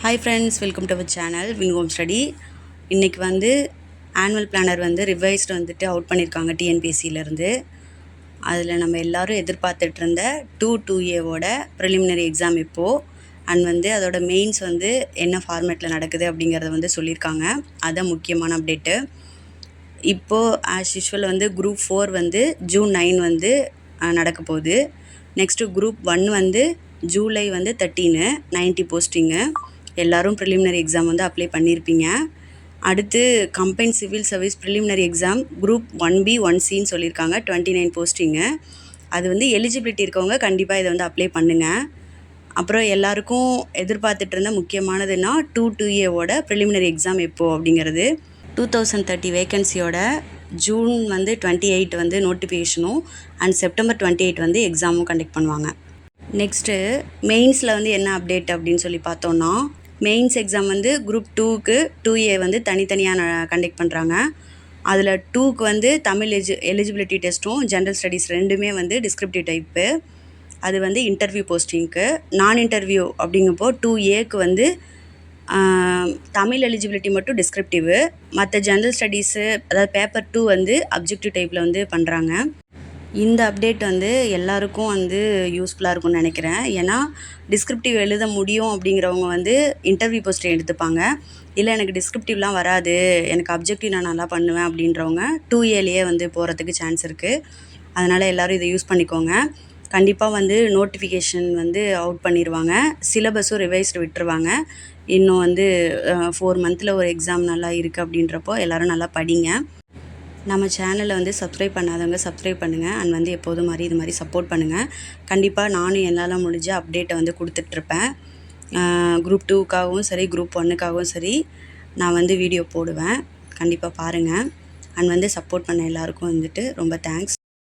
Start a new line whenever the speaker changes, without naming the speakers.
Hi friends, welcome to our channel Win Home Study. இன்னைக்கு வந்து annual planar வந்து revised வந்துட்டு அவுட் பண்ணியிருக்காங்க டிஎன்பிஎஸ்சியிலேருந்து. அதில் நம்ம எல்லோரும் எதிர்பார்த்துட்டு இருந்த 2A ப்ரிலிமினரி எக்ஸாம் இப்போது அண்ட் வந்து அதோட மெயின்ஸ் வந்து என்ன ஃபார்மேட்டில் நடக்குது அப்படிங்கிறத வந்து சொல்லியிருக்காங்க. அதுதான் முக்கியமான அப்டேட்டு. இப்போது ஆஸ் யூஷுவல் வந்து குரூப் 4 வந்து June 9 வந்து நடக்க போகுது. நெக்ஸ்ட்டு குரூப் 1 வந்து ஜூலை வந்து 13 90 போஸ்டிங்கு. எல்லோரும் ப்ரிலிமினரி எக்ஸாம் வந்து அப்ளை பண்ணியிருப்பீங்க. அடுத்து combine civil service preliminary exam group 1B 1Cன்னு சொல்லியிருக்காங்க 29 போஸ்டிங்கு. அது வந்து எலிஜிபிலிட்டி இருக்கவங்க கண்டிப்பாக இதை வந்து அப்ளை பண்ணுங்கள். அப்புறம் எல்லாருக்கும் எதிர்பார்த்துட்டு இருந்த முக்கியமானதுன்னா 2A ப்ரிலிமினரி எக்ஸாம் எப்போது அப்படிங்கிறது. 2030 வேக்கன்சியோட ஜூன் வந்து 28 வந்து நோட்டிஃபிகேஷனும் அண்ட் செப்டம்பர் 28 வந்து எக்ஸாமும் கண்டக்ட் பண்ணுவாங்க. நெக்ஸ்ட்டு மெயின்ஸில் வந்து என்ன அப்டேட் அப்படின்னு சொல்லி பார்த்தோன்னா, மெயின்ஸ் எக்ஸாம் வந்து குரூப் 2க்கு 2A வந்து தனித்தனியாக கண்டக்ட் பண்ணுறாங்க. அதில் 2க்கு வந்து தமிழ் எலிஜிபிலிட்டி டெஸ்ட்டும் ஜென்ரல் ஸ்டடீஸ் ரெண்டுமே வந்து டிஸ்கிரிப்டிவ் டைப்பு. அது வந்து இன்டர்வியூ போஸ்டிங்க்கு. நான் இன்டர்வியூ அப்படிங்கப்போ 2Aக்கு வந்து தமிழ் எலிஜிபிலிட்டி மட்டும் டிஸ்கிரிப்டிவு, மற்ற ஜென்ரல் ஸ்டடீஸு அதாவது பேப்பர் 2 வந்து அப்ஜெக்டிவ் டைப்பில் வந்து பண்ணுறாங்க. இந்த அப்டேட் வந்து எல்லாருக்கும் வந்து யூஸ்ஃபுல்லாக இருக்கும்னு நினைக்கிறேன். ஏன்னா டிஸ்கிரிப்டிவ் எழுத முடியும் அப்படிங்கிறவங்க வந்து இன்டர்வியூ போஸ்ட்டை எடுத்துப்பாங்க. இல்லை எனக்கு டிஸ்கிரிப்டிவ்லாம் வராது, எனக்கு அப்ஜெக்டிவ் நான் நல்லா பண்ணுவேன் அப்படின்றவங்க 2Aலேயே வந்து போகிறதுக்கு சான்ஸ் இருக்குது. அதனால் எல்லோரும் இதை யூஸ் பண்ணிக்கோங்க. கண்டிப்பாக வந்து நோட்டிஃபிகேஷன் வந்து அவுட் பண்ணிடுவாங்க. சிலபஸும் ரிவைஸ்டு விட்டுருவாங்க. இன்னும் வந்து 4 மந்தில் ஒரு எக்ஸாம் நல்லா இருக்குது அப்படின்றப்போ எல்லோரும் நல்லா படிங்க. நம்ம சேனலை வந்து சப்ஸ்கிரைப் பண்ணாதவங்க சப்ஸ்கிரைப் பண்ணுங்கள் அண்ட் வந்து எப்போதும் மாதிரி இது மாதிரி சப்போர்ட் பண்ணுங்கள். கண்டிப்பாக நானும் என்னால் முடிஞ்ச அப்டேட்டை வந்து கொடுத்துட்ருப்பேன். குரூப் 2க்காகவும் சரி குரூப் 1க்காகவும் சரி நான் வந்து வீடியோ போடுவேன். கண்டிப்பாக பாருங்கள் அண்ட் வந்து சப்போர்ட் பண்ண எல்லாருக்கும் வந்துட்டு ரொம்ப தேங்க்ஸ்.